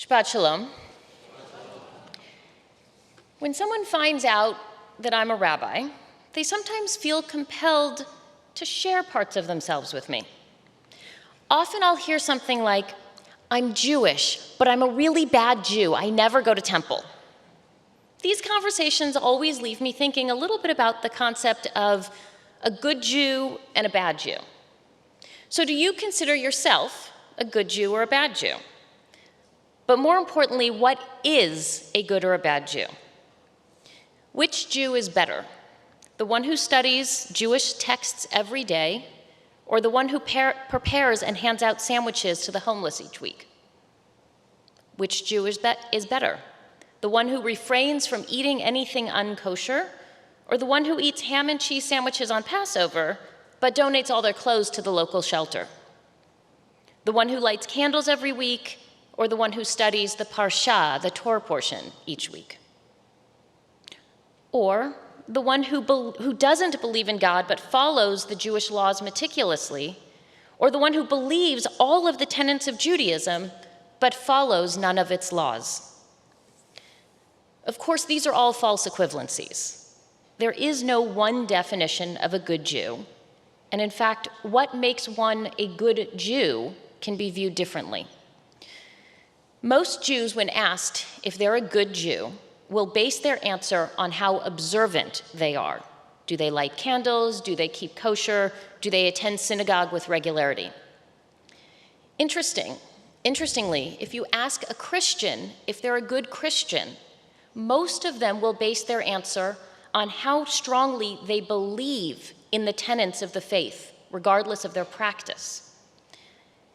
Shabbat Shalom. When someone finds out that I'm a rabbi, they sometimes feel compelled to share parts of themselves with me. Often I'll hear something like, "I'm Jewish, but I'm a really bad Jew. I never go to temple." These conversations always leave me thinking a little bit about the concept of a good Jew and a bad Jew. So do you consider yourself a good Jew or a bad Jew? But more importantly, what is a good or a bad Jew? Which Jew is better? The one who studies Jewish texts every day, or the one who prepares and hands out sandwiches to the homeless each week? Which Jew is better? The one who refrains from eating anything unkosher, or the one who eats ham and cheese sandwiches on Passover, but donates all their clothes to the local shelter? The one who lights candles every week, or the one who studies the Parsha, the Torah portion, each week? Or the one who doesn't believe in God but follows the Jewish laws meticulously, or the one who believes all of the tenets of Judaism but follows none of its laws? Of course, these are all false equivalencies. There is no one definition of a good Jew, and in fact, what makes one a good Jew can be viewed differently. Most Jews, when asked if they're a good Jew, will base their answer on how observant they are. Do they light candles? Do they keep kosher? Do they attend synagogue with regularity? Interestingly, if you ask a Christian if they're a good Christian, most of them will base their answer on how strongly they believe in the tenets of the faith, regardless of their practice.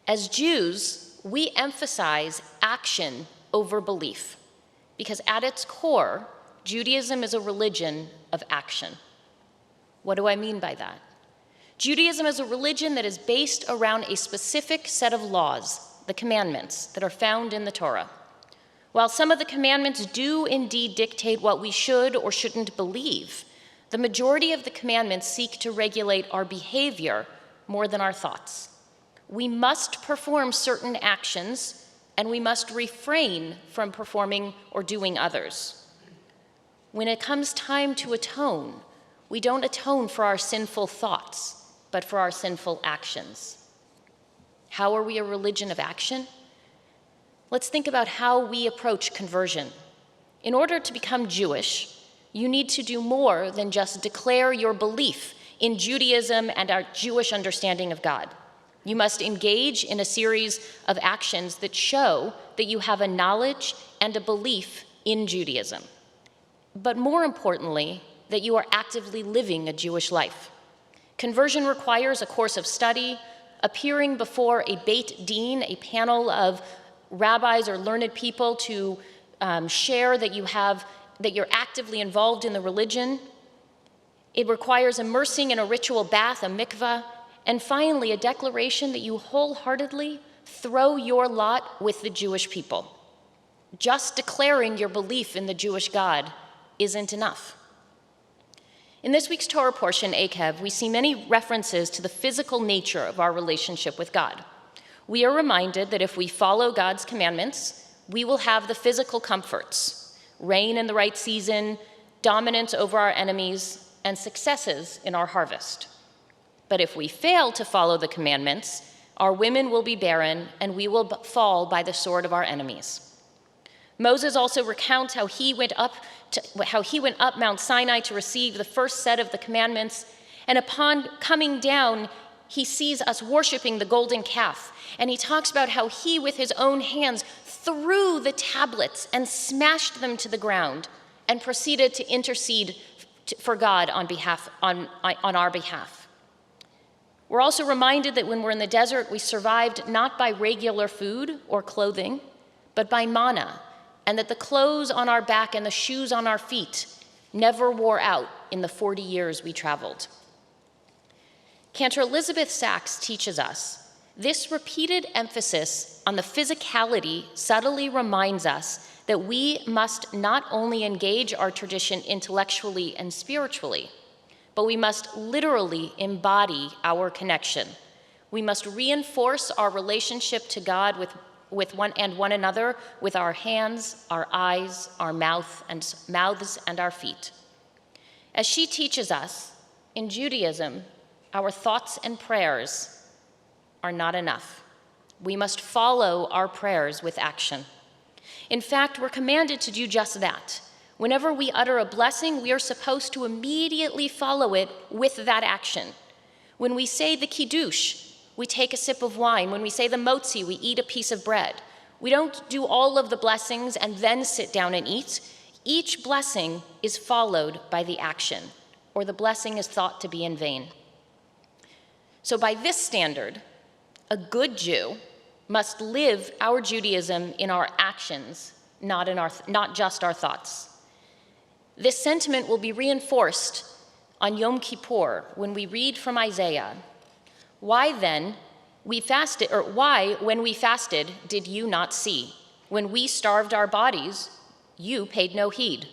As Jews, we emphasize action over belief, because at its core, Judaism is a religion of action. What do I mean by that? Judaism is a religion that is based around a specific set of laws, the commandments, that are found in the Torah. While some of the commandments do indeed dictate what we should or shouldn't believe, the majority of the commandments seek to regulate our behavior more than our thoughts. We must perform certain actions, and we must refrain from performing or doing others. When it comes time to atone, we don't atone for our sinful thoughts, but for our sinful actions. How are we a religion of action? Let's think about how we approach conversion. In order to become Jewish, you need to do more than just declare your belief in Judaism and our Jewish understanding of God. You must engage in a series of actions that show that you have a knowledge and a belief in Judaism. But more importantly, that you are actively living a Jewish life. Conversion requires a course of study, appearing before a Beit Din, a panel of rabbis or learned people to share that you're actively involved in the religion. It requires immersing in a ritual bath, a mikvah, and finally, a declaration that you wholeheartedly throw your lot with the Jewish people. Just declaring your belief in the Jewish God isn't enough. In this week's Torah portion, Akev, we see many references to the physical nature of our relationship with God. We are reminded that if we follow God's commandments, we will have the physical comforts, rain in the right season, dominance over our enemies, and successes in our harvest. But if we fail to follow the commandments, our women will be barren, and we will fall by the sword of our enemies. Moses also recounts how he went up Mount Sinai to receive the first set of the commandments, and upon coming down, he sees us worshiping the golden calf, and he talks about how he, with his own hands, threw the tablets and smashed them to the ground, and proceeded to intercede for God on our behalf. We're also reminded that when we're in the desert, we survived not by regular food or clothing, but by manna, and that the clothes on our back and the shoes on our feet never wore out in the 40 years we traveled. Cantor Elizabeth Sacks teaches us, this repeated emphasis on the physicality subtly reminds us that we must not only engage our tradition intellectually and spiritually, but we must literally embody our connection. We must reinforce our relationship to God with one another with our hands, our eyes, our mouths, and our feet. As she teaches us, in Judaism, our thoughts and prayers are not enough. We must follow our prayers with action. In fact, we're commanded to do just that. Whenever we utter a blessing, we are supposed to immediately follow it with that action. When we say the Kiddush, we take a sip of wine. When we say the Motzi, we eat a piece of bread. We don't do all of the blessings and then sit down and eat. Each blessing is followed by the action, or the blessing is thought to be in vain. So by this standard, a good Jew must live our Judaism in our actions, not just our thoughts. This sentiment will be reinforced on Yom Kippur when we read from Isaiah. Why, when we fasted, did you not see? When we starved our bodies, you paid no heed.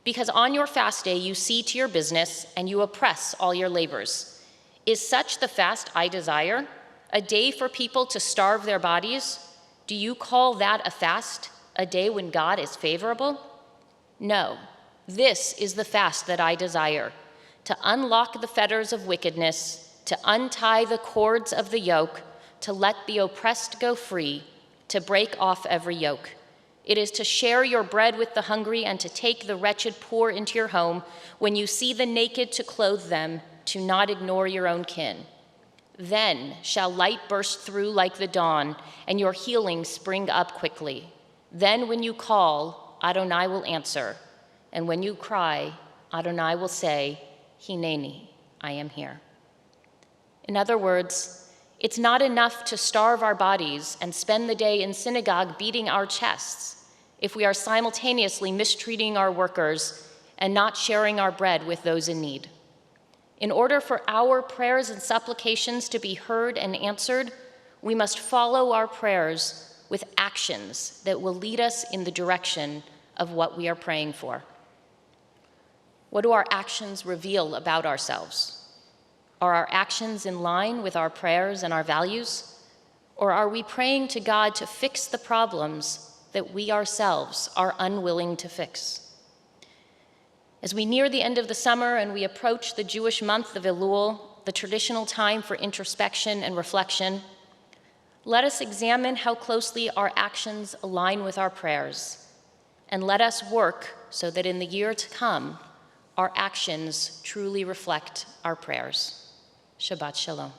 Because on your fast day you see to your business and you oppress all your labors. Is such the fast I desire? A day for people to starve their bodies? Do you call that a fast, a day when God is favorable? No, this is the fast that I desire, to unlock the fetters of wickedness, to untie the cords of the yoke, to let the oppressed go free, to break off every yoke. It is to share your bread with the hungry and to take the wretched poor into your home. When you see the naked, to clothe them, to not ignore your own kin. Then shall light burst through like the dawn, and your healing spring up quickly. Then when you call, Adonai will answer, and when you cry, Adonai will say, Hineni, I am here. In other words, it's not enough to starve our bodies and spend the day in synagogue beating our chests if we are simultaneously mistreating our workers and not sharing our bread with those in need. In order for our prayers and supplications to be heard and answered, we must follow our prayers with actions that will lead us in the direction of what we are praying for. What do our actions reveal about ourselves? Are our actions in line with our prayers and our values? Or are we praying to God to fix the problems that we ourselves are unwilling to fix? As we near the end of the summer and we approach the Jewish month of Elul, the traditional time for introspection and reflection, let us examine how closely our actions align with our prayers, and let us work so that in the year to come, our actions truly reflect our prayers. Shabbat Shalom.